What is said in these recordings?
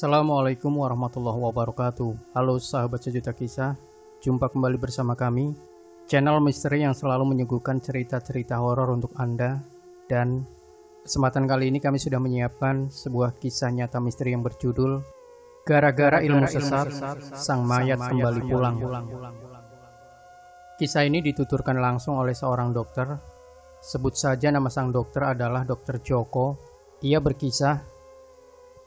Assalamualaikum warahmatullahi wabarakatuh. Halo sahabat sejuta kisah, jumpa kembali bersama kami, channel misteri yang selalu menyuguhkan cerita-cerita horor untuk Anda. Dan kesempatan kali ini kami sudah menyiapkan sebuah kisah nyata misteri yang berjudul Gara-gara ilmu sesat, sang mayat kembali pulang. Kisah ini dituturkan langsung oleh seorang dokter. Sebut saja nama sang dokter adalah Dr. Joko. Ia berkisah,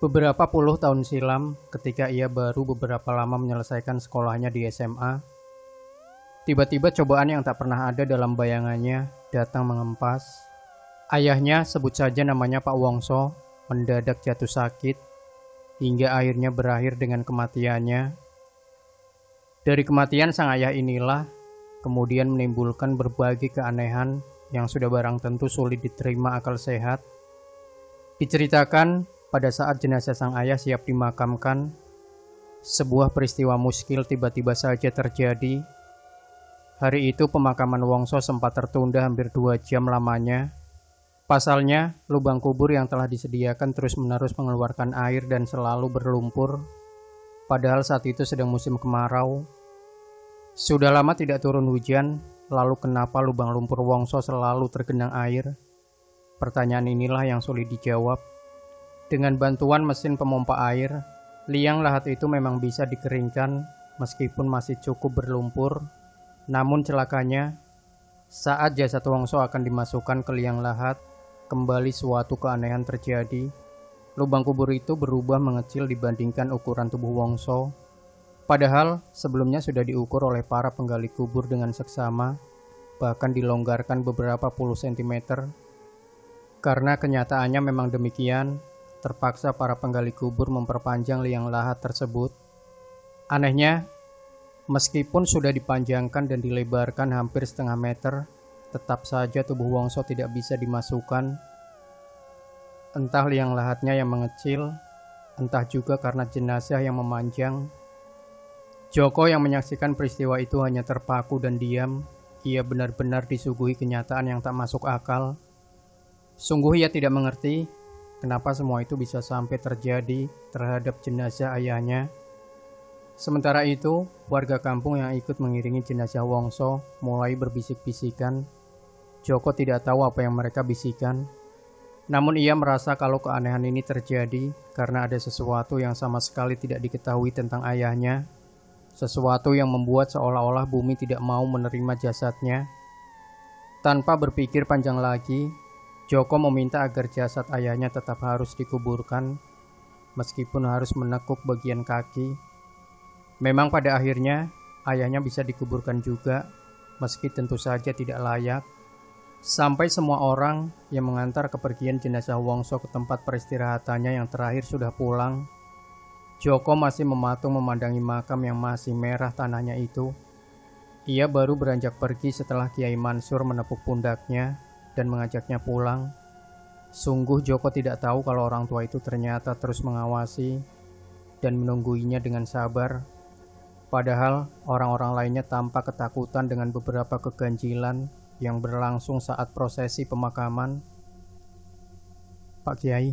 beberapa puluh tahun silam, ketika ia baru beberapa lama menyelesaikan sekolahnya di SMA, tiba-tiba cobaan yang tak pernah ada dalam bayangannya datang mengempas. Ayahnya, sebut saja namanya Pak Wongso, mendadak jatuh sakit, hingga akhirnya berakhir dengan kematiannya. Dari kematian sang ayah inilah, kemudian menimbulkan berbagai keanehan yang sudah barang tentu sulit diterima akal sehat. Diceritakan, pada saat jenazah sang ayah siap dimakamkan, sebuah peristiwa muskil tiba-tiba saja terjadi. Hari itu pemakaman Wongso sempat tertunda hampir 2 jam lamanya. Pasalnya, lubang kubur yang telah disediakan terus-menerus mengeluarkan air dan selalu berlumpur. Padahal saat itu sedang musim kemarau. Sudah lama tidak turun hujan, lalu kenapa lubang lumpur Wongso selalu tergenang air? Pertanyaan inilah yang sulit dijawab. Dengan bantuan mesin pemompa air, liang lahat itu memang bisa dikeringkan meskipun masih cukup berlumpur. Namun celakanya, saat jasad Wongso akan dimasukkan ke liang lahat, kembali suatu keanehan terjadi. Lubang kubur itu berubah mengecil dibandingkan ukuran tubuh Wongso. Padahal sebelumnya sudah diukur oleh para penggali kubur dengan seksama, bahkan dilonggarkan beberapa puluh sentimeter. Karena kenyataannya memang demikian, terpaksa para penggali kubur memperpanjang liang lahat tersebut. Anehnya, meskipun sudah dipanjangkan dan dilebarkan hampir setengah meter, tetap saja tubuh Wongso tidak bisa dimasukkan. Entah liang lahatnya yang mengecil, entah juga karena jenazah yang memanjang. Joko yang menyaksikan peristiwa itu hanya terpaku dan diam. Ia benar-benar disuguhi kenyataan yang tak masuk akal. Sungguh ia tidak mengerti kenapa semua itu bisa sampai terjadi terhadap jenazah ayahnya. Sementara itu, warga kampung yang ikut mengiringi jenazah Wongso mulai berbisik-bisikan. Joko tidak tahu apa yang mereka bisikan. Namun ia merasa kalau keanehan ini terjadi karena ada sesuatu yang sama sekali tidak diketahui tentang ayahnya. Sesuatu yang membuat seolah-olah bumi tidak mau menerima jasadnya. Tanpa berpikir panjang lagi, Joko meminta agar jasad ayahnya tetap harus dikuburkan, meskipun harus menekuk bagian kaki. Memang pada akhirnya, ayahnya bisa dikuburkan juga, meski tentu saja tidak layak. Sampai semua orang yang mengantar kepergian jenazah Wongso ke tempat peristirahatannya yang terakhir sudah pulang, Joko masih mematung memandangi makam yang masih merah tanahnya itu. Ia baru beranjak pergi setelah Kiai Mansur menepuk pundaknya dan mengajaknya pulang. Sungguh Joko tidak tahu kalau orang tua itu ternyata terus mengawasi dan menungguinya dengan sabar. Padahal orang-orang lainnya tampak ketakutan dengan beberapa keganjilan yang berlangsung saat prosesi pemakaman. Pak Kiai,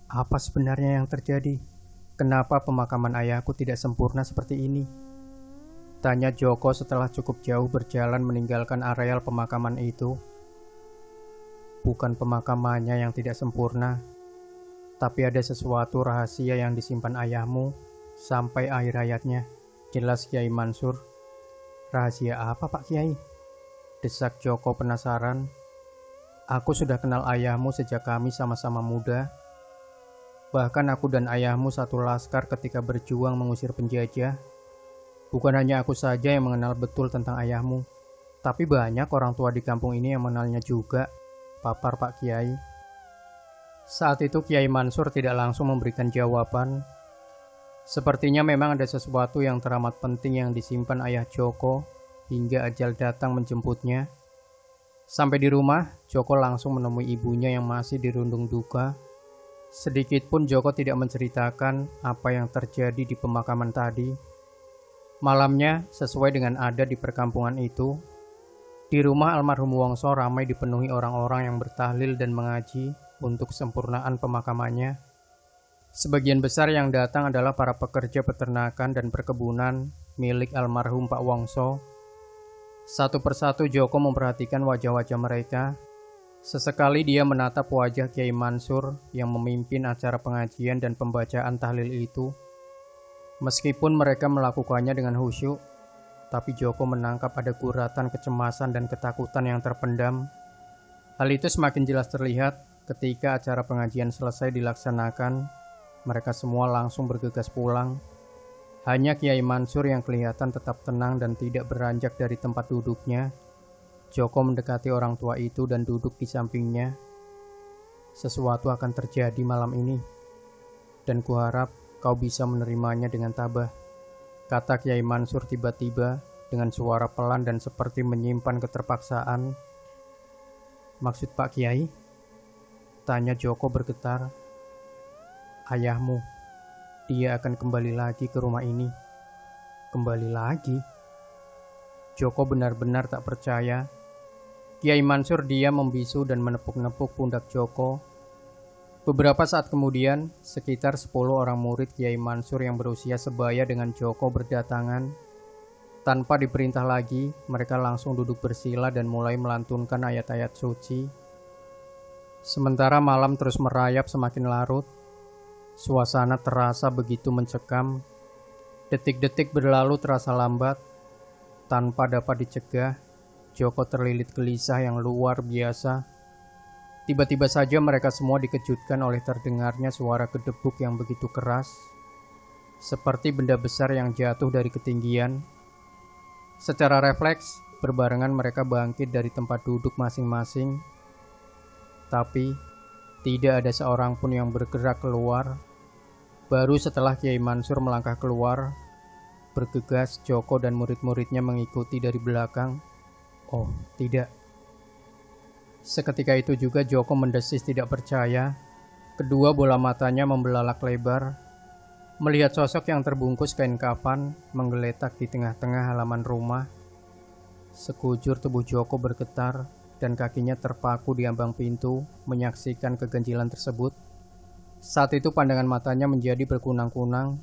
apa sebenarnya yang terjadi? Kenapa pemakaman ayahku tidak sempurna seperti ini? Tanya Joko setelah cukup jauh berjalan meninggalkan areal pemakaman itu. Bukan pemakamannya yang tidak sempurna, tapi ada sesuatu rahasia yang disimpan ayahmu sampai akhir hayatnya. Jelas Kiai Mansur. Rahasia apa Pak Kiai? Desak Joko penasaran. Aku sudah kenal ayahmu sejak kami sama-sama muda. Bahkan aku dan ayahmu satu laskar ketika berjuang mengusir penjajah. Bukan hanya aku saja yang mengenal betul tentang ayahmu, tapi banyak orang tua di kampung ini yang mengenalnya juga, papar Pak Kiai. Saat itu Kiai Mansur tidak langsung memberikan jawaban. Sepertinya memang ada sesuatu yang teramat penting yang disimpan ayah Joko hingga ajal datang menjemputnya. Sampai di rumah, Joko langsung menemui ibunya yang masih dirundung duka. Sedikit pun Joko tidak menceritakan apa yang terjadi di pemakaman tadi. Malamnya, sesuai dengan adat di perkampungan itu, di rumah almarhum Wongso ramai dipenuhi orang-orang yang bertahlil dan mengaji untuk kesempurnaan pemakamannya. Sebagian besar yang datang adalah para pekerja peternakan dan perkebunan milik almarhum Pak Wongso. Satu persatu Joko memperhatikan wajah-wajah mereka. Sesekali dia menatap wajah Kiai Mansur yang memimpin acara pengajian dan pembacaan tahlil itu. Meskipun mereka melakukannya dengan khusyuk, tapi Joko menangkap ada guratan kecemasan dan ketakutan yang terpendam. Hal itu semakin jelas terlihat ketika acara pengajian selesai dilaksanakan. Mereka semua langsung bergegas pulang. Hanya Kiai Mansur yang kelihatan tetap tenang dan tidak beranjak dari tempat duduknya. Joko mendekati orang tua itu dan duduk di sampingnya. Sesuatu akan terjadi malam ini, dan kuharap kau bisa menerimanya dengan tabah, kata Kiai Mansur tiba-tiba dengan suara pelan dan seperti menyimpan keterpaksaan. Maksud Pak Kiai? Tanya Joko bergetar. Ayahmu, dia akan kembali lagi ke rumah ini. Kembali lagi? Joko benar-benar tak percaya. Kiai Mansur diam membisu dan menepuk-nepuk pundak Joko. Beberapa saat kemudian, sekitar 10 orang murid Kiai Mansur yang berusia sebaya dengan Joko berdatangan. Tanpa diperintah lagi, mereka langsung duduk bersila dan mulai melantunkan ayat-ayat suci. Sementara malam terus merayap semakin larut, suasana terasa begitu mencekam. Detik-detik berlalu terasa lambat. Tanpa dapat dicegah, Joko terlilit gelisah yang luar biasa. Tiba-tiba saja mereka semua dikejutkan oleh terdengarnya suara gedebuk yang begitu keras, seperti benda besar yang jatuh dari ketinggian. Secara refleks, berbarengan mereka bangkit dari tempat duduk masing-masing. Tapi, tidak ada seorang pun yang bergerak keluar. Baru setelah Kiai Mansur melangkah keluar, bergegas Joko dan murid-muridnya mengikuti dari belakang. Oh, tidak. Seketika itu juga Joko mendesis tidak percaya. Kedua bola matanya membelalak lebar, melihat sosok yang terbungkus kain kafan menggeletak di tengah-tengah halaman rumah. Sekujur tubuh Joko bergetar dan kakinya terpaku di ambang pintu menyaksikan keganjilan tersebut. Saat itu pandangan matanya menjadi berkunang-kunang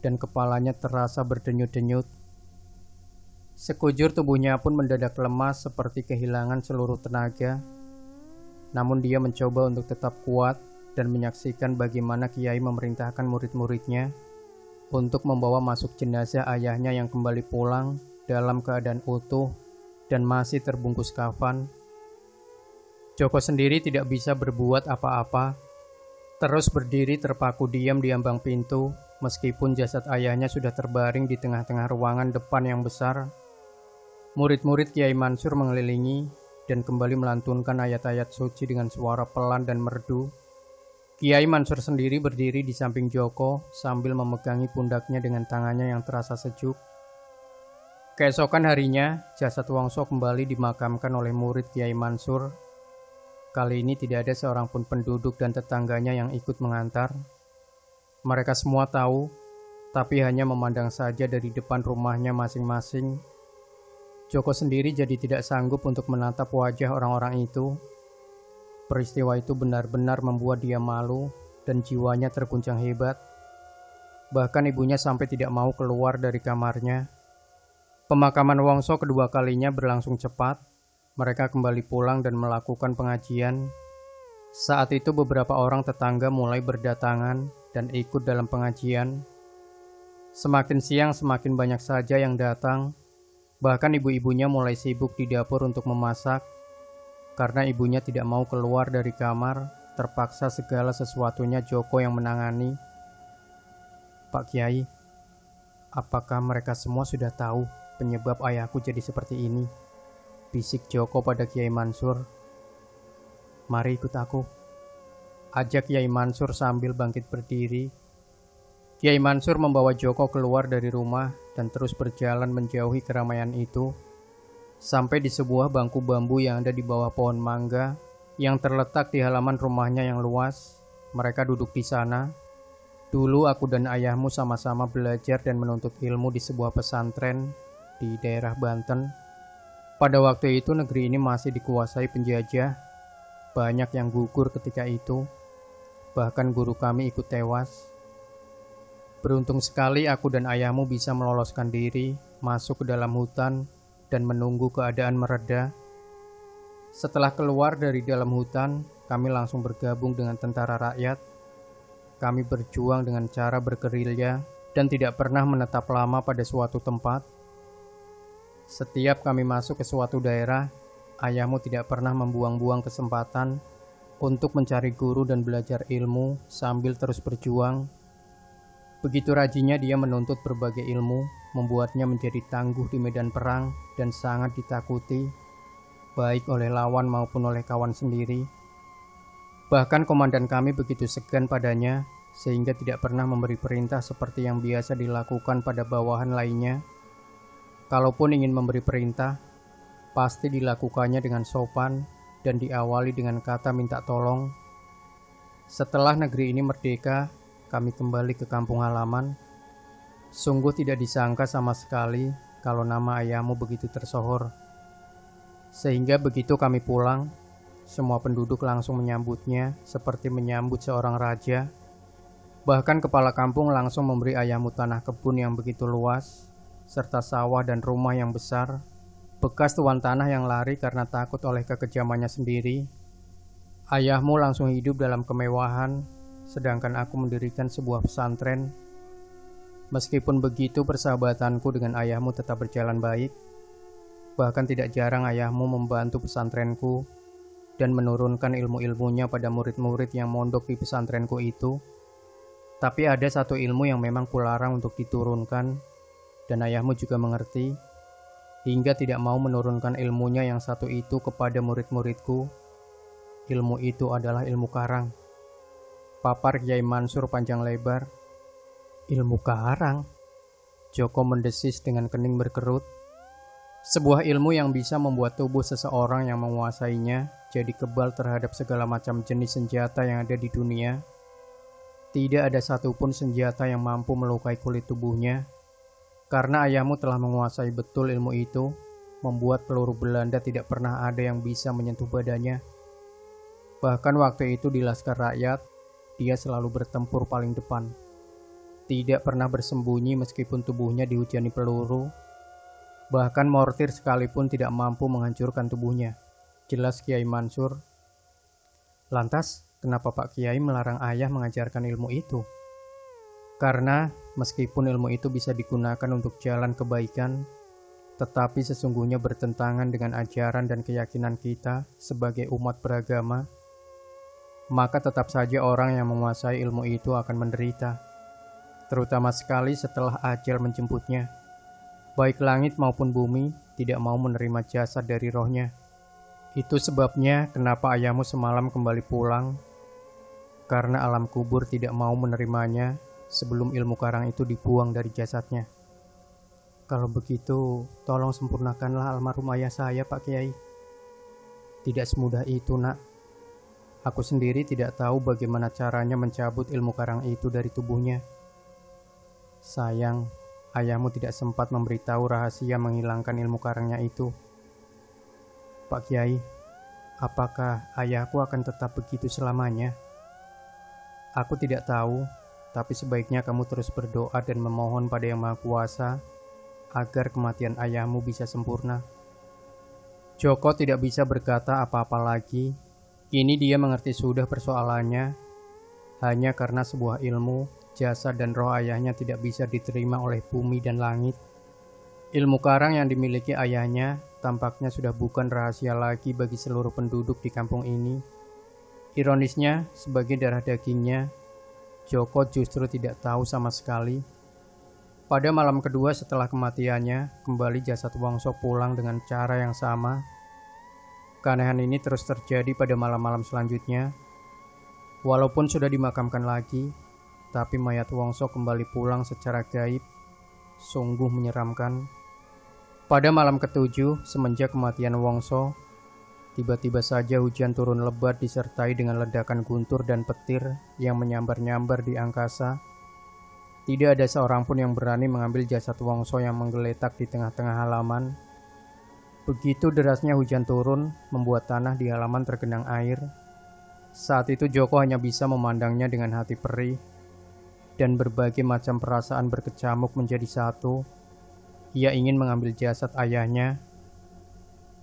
dan kepalanya terasa berdenyut-denyut. Sekujur tubuhnya pun mendadak lemas seperti kehilangan seluruh tenaga. Namun dia mencoba untuk tetap kuat dan menyaksikan bagaimana Kiai memerintahkan murid-muridnya untuk membawa masuk jenazah ayahnya yang kembali pulang dalam keadaan utuh dan masih terbungkus kafan. Joko sendiri tidak bisa berbuat apa-apa, terus berdiri terpaku diam di ambang pintu, meskipun jasad ayahnya sudah terbaring di tengah-tengah ruangan depan yang besar. Murid-murid Kiai Mansur mengelilingi dan kembali melantunkan ayat-ayat suci dengan suara pelan dan merdu. Kiai Mansur sendiri berdiri di samping Joko sambil memegangi pundaknya dengan tangannya yang terasa sejuk. Keesokan harinya, jasad Wongso kembali dimakamkan oleh murid Kiai Mansur. Kali ini tidak ada seorang pun penduduk dan tetangganya yang ikut mengantar. Mereka semua tahu, tapi hanya memandang saja dari depan rumahnya masing-masing. Joko sendiri jadi tidak sanggup untuk menatap wajah orang-orang itu. Peristiwa itu benar-benar membuat dia malu dan jiwanya terguncang hebat. Bahkan ibunya sampai tidak mau keluar dari kamarnya. Pemakaman Wongso kedua kalinya berlangsung cepat. Mereka kembali pulang dan melakukan pengajian. Saat itu beberapa orang tetangga mulai berdatangan dan ikut dalam pengajian. Semakin siang semakin banyak saja yang datang. Bahkan ibu-ibunya mulai sibuk di dapur untuk memasak. Karena ibunya tidak mau keluar dari kamar, terpaksa segala sesuatunya Joko yang menangani. Pak Kiai, apakah mereka semua sudah tahu penyebab ayahku jadi seperti ini? Bisik Joko pada Kiai Mansur. Mari ikut aku, ajak Kiai Mansur sambil bangkit berdiri. Kiai Mansur membawa Joko keluar dari rumah dan terus berjalan menjauhi keramaian itu. Sampai di sebuah bangku bambu yang ada di bawah pohon mangga yang terletak di halaman rumahnya yang luas. Mereka duduk di sana. Dulu aku dan ayahmu sama-sama belajar dan menuntut ilmu di sebuah pesantren di daerah Banten. Pada waktu itu negeri ini masih dikuasai penjajah. Banyak yang gugur ketika itu. Bahkan guru kami ikut tewas. Beruntung sekali aku dan ayahmu bisa meloloskan diri, masuk ke dalam hutan, dan menunggu keadaan mereda. Setelah keluar dari dalam hutan, kami langsung bergabung dengan tentara rakyat. Kami berjuang dengan cara bergerilya dan tidak pernah menetap lama pada suatu tempat. Setiap kami masuk ke suatu daerah, ayahmu tidak pernah membuang-buang kesempatan untuk mencari guru dan belajar ilmu sambil terus berjuang. Begitu rajinnya dia menuntut berbagai ilmu, membuatnya menjadi tangguh di medan perang dan sangat ditakuti, baik oleh lawan maupun oleh kawan sendiri. Bahkan komandan kami begitu segan padanya, sehingga tidak pernah memberi perintah seperti yang biasa dilakukan pada bawahan lainnya. Kalaupun ingin memberi perintah, pasti dilakukannya dengan sopan dan diawali dengan kata minta tolong. Setelah negeri ini merdeka, kami kembali ke kampung halaman. Sungguh tidak disangka sama sekali kalau nama ayahmu begitu tersohor. Sehingga begitu kami pulang, semua penduduk langsung menyambutnya seperti menyambut seorang raja. Bahkan kepala kampung langsung memberi ayahmu tanah kebun yang begitu luas, serta sawah dan rumah yang besar, bekas tuan tanah yang lari karena takut oleh kekejamannya sendiri. Ayahmu langsung hidup dalam kemewahan, sedangkan aku mendirikan sebuah pesantren. Meskipun begitu, persahabatanku dengan ayahmu tetap berjalan baik. Bahkan tidak jarang ayahmu membantu pesantrenku dan menurunkan ilmu-ilmunya pada murid-murid yang mondok di pesantrenku itu. Tapi ada satu ilmu yang memang kularang untuk diturunkan, dan ayahmu juga mengerti, hingga tidak mau menurunkan ilmunya yang satu itu kepada murid-muridku. Ilmu itu adalah ilmu karang. Papar Kiai Mansur panjang lebar. Ilmu karang? Joko mendesis dengan kening berkerut. Sebuah ilmu yang bisa membuat tubuh seseorang yang menguasainya jadi kebal terhadap segala macam jenis senjata yang ada di dunia. Tidak ada satupun senjata yang mampu melukai kulit tubuhnya. Karena ayahmu telah menguasai betul ilmu itu, membuat peluru Belanda tidak pernah ada yang bisa menyentuh badannya. Bahkan waktu itu di Laskar Rakyat, dia selalu bertempur paling depan. Tidak pernah bersembunyi meskipun tubuhnya dihujani peluru. Bahkan mortir sekalipun tidak mampu menghancurkan tubuhnya. Jelas Kiai Mansur. Lantas, kenapa Pak Kiai melarang ayah mengajarkan ilmu itu? Karena meskipun ilmu itu bisa digunakan untuk jalan kebaikan, tetapi sesungguhnya bertentangan dengan ajaran dan keyakinan kita sebagai umat beragama, maka tetap saja orang yang menguasai ilmu itu akan menderita, terutama sekali setelah ajal menjemputnya. Baik langit maupun bumi tidak mau menerima jasad dari rohnya. Itu sebabnya kenapa ayahmu semalam kembali pulang, karena alam kubur tidak mau menerimanya sebelum ilmu karang itu dibuang dari jasadnya. Kalau begitu, tolong sempurnakanlah almarhum ayah saya, Pak Kiai. Tidak semudah itu, nak. Aku sendiri tidak tahu bagaimana caranya mencabut ilmu karang itu dari tubuhnya. Sayang, ayahmu tidak sempat memberitahu rahasia menghilangkan ilmu karangnya itu. Pak Kiai, apakah ayahku akan tetap begitu selamanya? Aku tidak tahu. Tapi sebaiknya kamu terus berdoa dan memohon pada Yang Maha Kuasa agar kematian ayahmu bisa sempurna. Joko tidak bisa berkata apa-apa lagi. Kini dia mengerti sudah persoalannya. Hanya karena sebuah ilmu, jasad dan roh ayahnya tidak bisa diterima oleh bumi dan langit. Ilmu karang yang dimiliki ayahnya tampaknya sudah bukan rahasia lagi bagi seluruh penduduk di kampung ini. Ironisnya, sebagai darah dagingnya, Joko justru tidak tahu sama sekali. Pada malam kedua setelah kematiannya, kembali jasad Wongso pulang dengan cara yang sama. Keanehan ini terus terjadi pada malam-malam selanjutnya. Walaupun sudah dimakamkan lagi, tapi mayat Wongso kembali pulang secara gaib. Sungguh menyeramkan. Pada malam ketujuh, semenjak kematian Wongso, tiba-tiba saja hujan turun lebat disertai dengan ledakan guntur dan petir yang menyambar-nyambar di angkasa. Tidak ada seorang pun yang berani mengambil jasad Wongso yang menggeletak di tengah-tengah halaman. Begitu derasnya hujan turun, membuat tanah di halaman tergenang air. Saat itu Joko hanya bisa memandangnya dengan hati perih, dan berbagai macam perasaan berkecamuk menjadi satu. Ia ingin mengambil jasad ayahnya,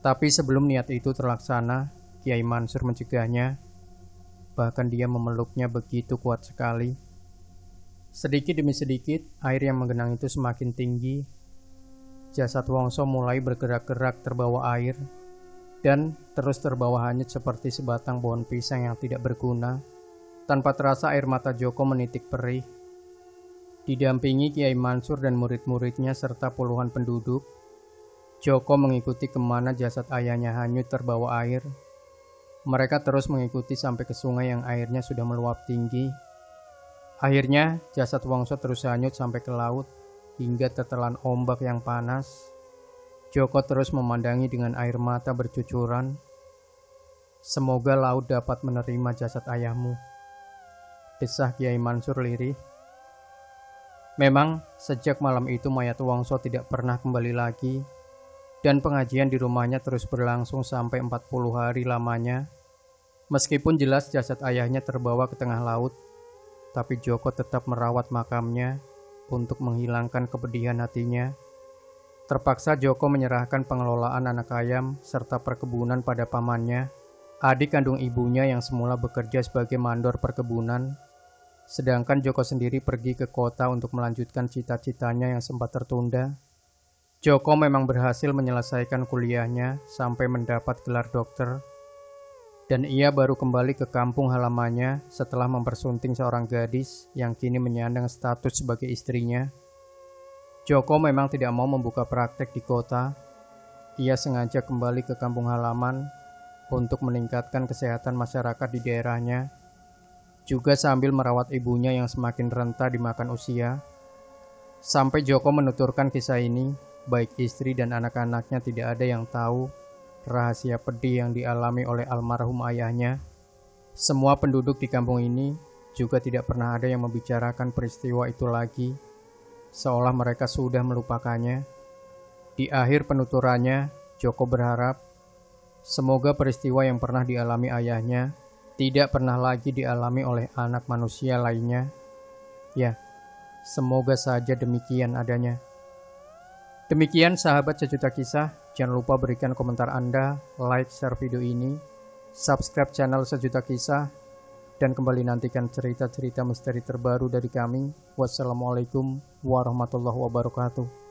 tapi sebelum niat itu terlaksana, Kiai Mansur mencegahnya. Bahkan dia memeluknya begitu kuat sekali. Sedikit demi sedikit, air yang menggenang itu semakin tinggi. Jasad Wongso mulai bergerak-gerak terbawa air, dan terus terbawa hanyut seperti sebatang pohon pisang yang tidak berguna. Tanpa terasa air mata Joko menitik perih. Didampingi Kiai Mansur dan murid-muridnya serta puluhan penduduk, Joko mengikuti kemana jasad ayahnya hanyut terbawa air. Mereka terus mengikuti sampai ke sungai yang airnya sudah meluap tinggi. Akhirnya, jasad Wongso terus hanyut sampai ke laut, hingga tertelan ombak yang panas. Joko terus memandangi dengan air mata bercucuran. Semoga laut dapat menerima jasad ayahmu, desah Kiai Mansur lirih. Memang, sejak malam itu mayat Wongso tidak pernah kembali lagi, dan pengajian di rumahnya terus berlangsung sampai 40 hari lamanya. Meskipun jelas jasad ayahnya terbawa ke tengah laut, tapi Joko tetap merawat makamnya untuk menghilangkan kepedihan hatinya. Terpaksa Joko menyerahkan pengelolaan anak ayam serta perkebunan pada pamannya, adik kandung ibunya yang semula bekerja sebagai mandor perkebunan. Sedangkan Joko sendiri pergi ke kota untuk melanjutkan cita-citanya yang sempat tertunda. Joko memang berhasil menyelesaikan kuliahnya sampai mendapat gelar dokter, dan ia baru kembali ke kampung halamannya setelah mempersunting seorang gadis yang kini menyandang status sebagai istrinya. Joko memang tidak mau membuka praktek di kota. Ia sengaja kembali ke kampung halaman untuk meningkatkan kesehatan masyarakat di daerahnya, juga sambil merawat ibunya yang semakin renta dimakan usia. Sampai Joko menuturkan kisah ini, baik istri dan anak-anaknya tidak ada yang tahu rahasia pedih yang dialami oleh almarhum ayahnya. Semua penduduk di kampung ini juga tidak pernah ada yang membicarakan peristiwa itu lagi, seolah mereka sudah melupakannya. Di akhir penuturannya, Joko berharap semoga peristiwa yang pernah dialami ayahnya tidak pernah lagi dialami oleh anak manusia lainnya. Ya, semoga saja demikian adanya. Demikian sahabat Sejuta Kisah, jangan lupa berikan komentar Anda, like, share video ini, subscribe channel Sejuta Kisah, dan kembali nantikan cerita-cerita misteri terbaru dari kami. Wassalamualaikum warahmatullahi wabarakatuh.